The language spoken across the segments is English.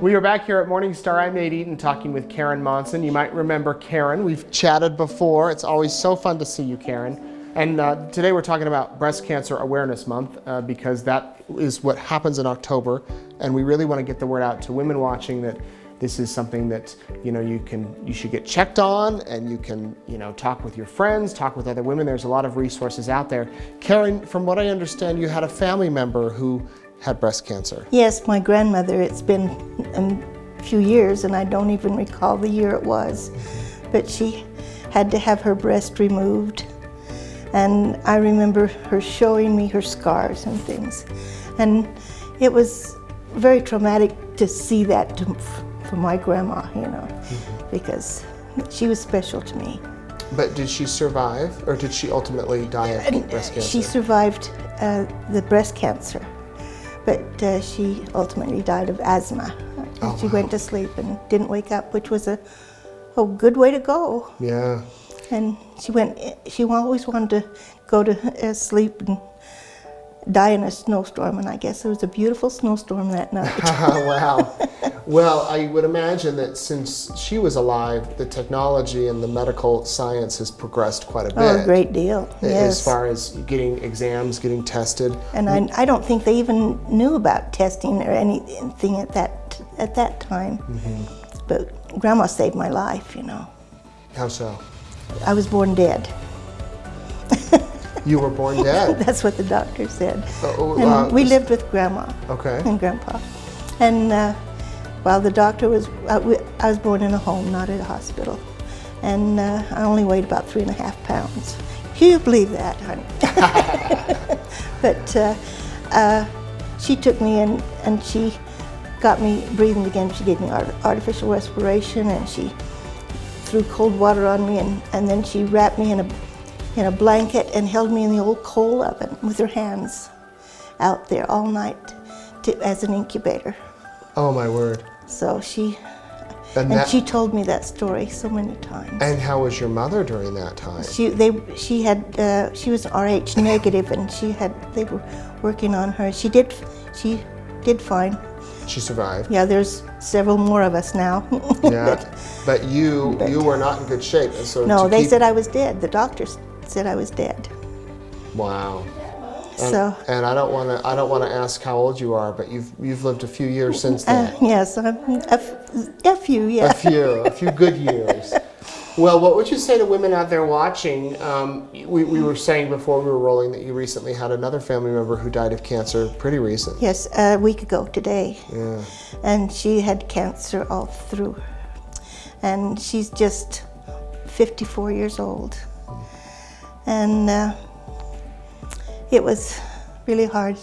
We are back here at MorningStar. I'm Nate Eaton talking with Karen Monson. You might remember Karen. We've chatted before. It's always so fun to see you, Karen. And today we're talking about Breast Cancer Awareness Month because that is what happens in October. And we really want to get the word out to women watching that this is something that you should get checked on, and you can talk with your friends, talk with other women. There's a lot of resources out there. Karen, from what I understand, you had a family member who had breast cancer. Yes, my grandmother. It's been a few years, and I don't even recall the year it was, but she had to have her breast removed. And I remember her showing me her scars and things. And it was very traumatic to see that for my grandma, because she was special to me. But did she survive, or did she ultimately die of breast cancer? She survived the breast cancer, but she ultimately died of asthma. She went to sleep and didn't wake up, which was a good way to go. Yeah. And she always wanted to go to sleep and die in a snowstorm, and I guess it was a beautiful snowstorm that night. Wow. Well, I would imagine that since she was alive, the technology and the medical science has progressed quite a bit. Oh, a great deal, yes. As far as getting exams, getting tested. And I don't think they even knew about testing or anything at that time. Mm-hmm. But Grandma saved my life, How so? I was born dead. You were born dead? That's what the doctor said. And we lived with Grandma and Grandpa. And while the doctor was, I was born in a home, not at a hospital. And I only weighed about 3.5 pounds. Can you believe that, honey? But she took me in and she got me breathing again. She gave me artificial respiration, and she threw cold water on me, and then she wrapped me in a blanket and held me in the old coal oven with her hands out there all night as an incubator. Oh, my word. So she told me that story so many times. And how was your mother during that time? She was Rh negative, and they were working on her. She did fine. She survived. Yeah, there's several more of us now. Yeah, but you were not in good shape. So no, they said I was dead. The doctors said I was dead. Wow. And I don't want to ask how old you are, but you've lived a few years since then. Yes, a few, yeah. A few good years. Well, what would you say to women out there watching? We were saying before we were rolling that you recently had another family member who died of cancer pretty recent. Yes, a week ago today. Yeah. And she had cancer all through. And she's just 54 years old. And it was really hard.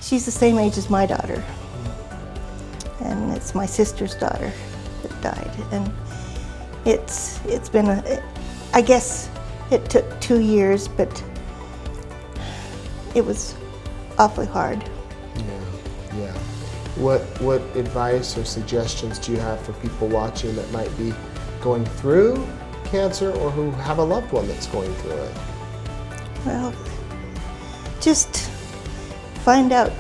She's the same age as my daughter. And it's my sister's daughter that died. And it's been I guess it took 2 years, but it was awfully hard. Yeah. What advice or suggestions do you have for people watching that might be going through cancer or who have a loved one that's going through it? Well, just find out,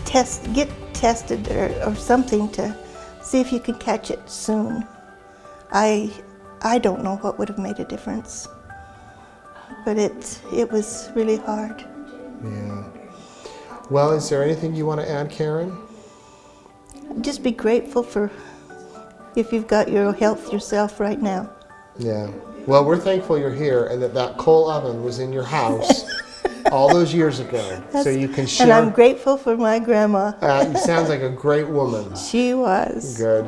get tested or something to see if you can catch it soon. I don't know what would have made a difference, but it was really hard. Yeah. Well, is there anything you want to add, Karen? Just be grateful for if you've got your health yourself right now. Yeah. Well, we're thankful you're here and that coal oven was in your house all those years ago, so you can share. And I'm grateful for my grandma. You sounds like a great woman. She was. Good.